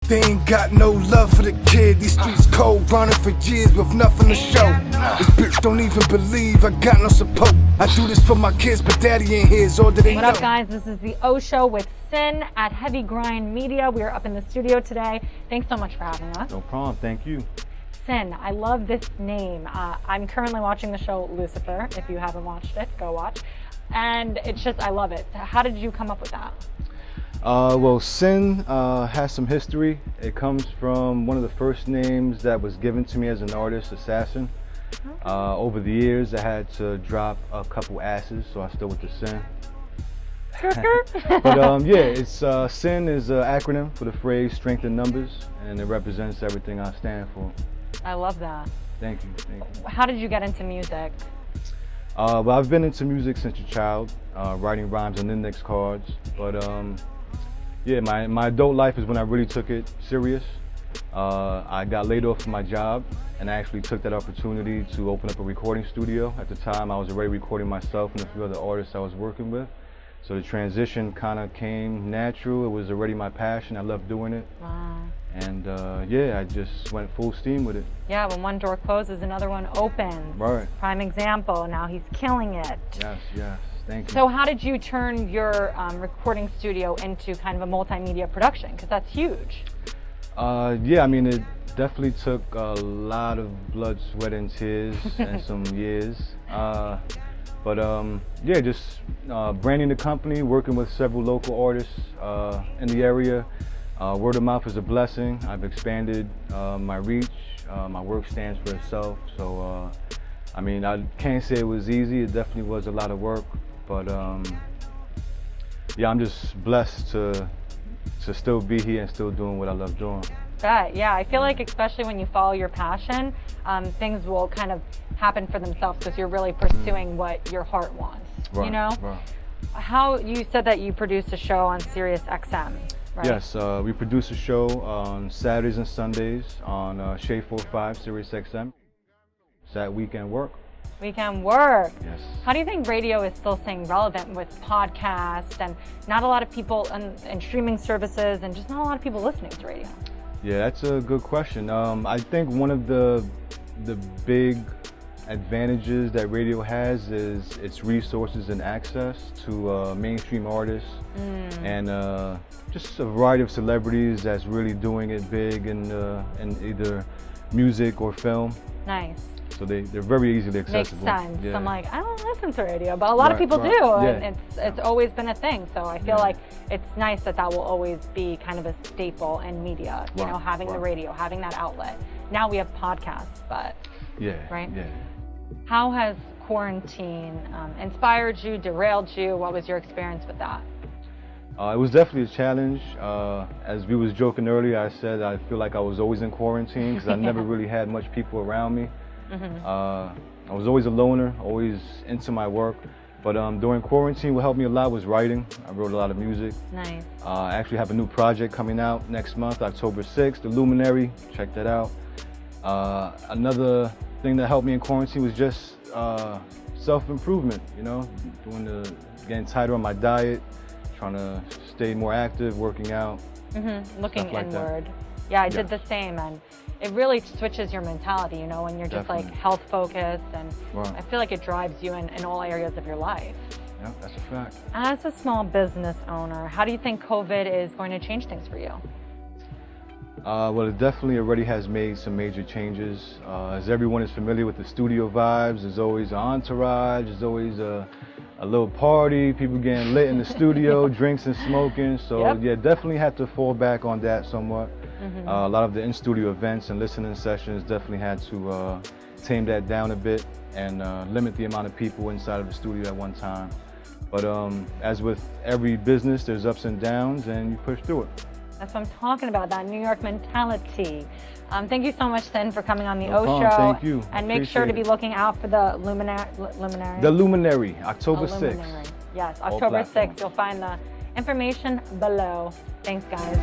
They ain't got no love for the kid. These streets cold, running for years with nothing to show. This bitch don't even believe I got no support. I do this for my kids, but daddy ain't here, so do they know. What up, guys? This is the O Show with Sin at Heavy Grind Media. We are up in the studio today. Thanks so much for having us. No problem, thank you. Sin, I love this name. I'm currently watching the show Lucifer. If you haven't watched it, go watch. And it's just, I love it. How did you come up with that? Well, Sin has some history. It comes from one of the first names that was given to me as an artist, Assassin. Okay. Over the years, I had to drop a couple asses, so I still went to Sin. But yeah, it's Sin is an acronym for the phrase strength in numbers, and it represents everything I stand for. I love that. Thank you, thank you. How did you get into music? Well, I've been into music since a child, writing rhymes on index cards, but yeah, my adult life is when I really took it serious. I got laid off from my job, and I actually took that opportunity to open up a recording studio. At the time, I was already recording myself and a few other artists I was working with. So the transition kind of came natural. It was already my passion. I loved doing it. Wow. And yeah, I just went full steam with it. Yeah, when one door closes, another one opens. Right. Prime example. Now he's killing it. Yes, yes. Thank you. So how did you turn your recording studio into kind of a multimedia production? Because that's huge. Yeah, I mean, it definitely took a lot of blood, sweat, and tears and some years. But yeah, just branding the company, working with several local artists in the area. Word of mouth is a blessing. I've expanded my reach. My work stands for itself. So, I mean, I can't say it was easy. It definitely was a lot of work. But yeah, I'm just blessed to still be here and still doing what I love doing. Yeah, I feel like especially when you follow your passion, things will kind of happen for themselves because you're really pursuing what your heart wants. Right, you know? Right. How you said that you produced a show on Sirius XM, right? Yes, we produce a show on Saturdays and Sundays on Shade 45 Sirius XM. It's at Weekend Work. Weekend Work. Yes. How do you think radio is still staying relevant with podcasts and not a lot of people and streaming services and just not a lot of people listening to radio? Yeah, that's a good question. I think one of the big advantages that radio has is its resources and access to mainstream artists and just a variety of celebrities that's really doing it big in either music or film. Nice. So they're very easily accessible. Makes sense. Yeah. I'm like, I don't listen to radio, but a lot of people do, and it's always been a thing. So I feel like it's nice that will always be kind of a staple in media. You know, having the radio, having that outlet. Now we have podcasts, but right? Yeah. How has quarantine inspired you, derailed you? What was your experience with that? It was definitely a challenge. As we was joking earlier, I said I feel like I was always in quarantine because I never really had much people around me. I was always a loner, always into my work. But during quarantine, what helped me a lot was writing. I wrote a lot of music. Nice. I actually have a new project coming out next month, October 6th, The Luminary. Check that out. Another thing that helped me in quarantine was just self-improvement, you know, getting tighter on my diet, trying to stay more active, working out. Looking inward. Yeah, I did the same, and it really switches your mentality, you know, when you're just like health focused, and I feel like it drives you in all areas of your life. Yeah, that's a fact. As a small business owner, how do you think COVID is going to change things for you? Well, it definitely already has made some major changes. As everyone is familiar with the studio vibes, there's always an entourage, there's always a little party, people getting lit in the studio, drinks and smoking. So yeah, definitely had to fall back on that somewhat. A lot of the in-studio events and listening sessions definitely had to tame that down a bit and limit the amount of people inside of the studio at one time. But as with every business, there's ups and downs, and you push through it. That's what I'm talking about, that New York mentality. Thank you so much, Sin, for coming on the O Show. Thank you. And make sure to be looking out for the Luminary. The Luminary, October 6th. Luminary. Yes, October 6th. You'll find the information below. Thanks, guys.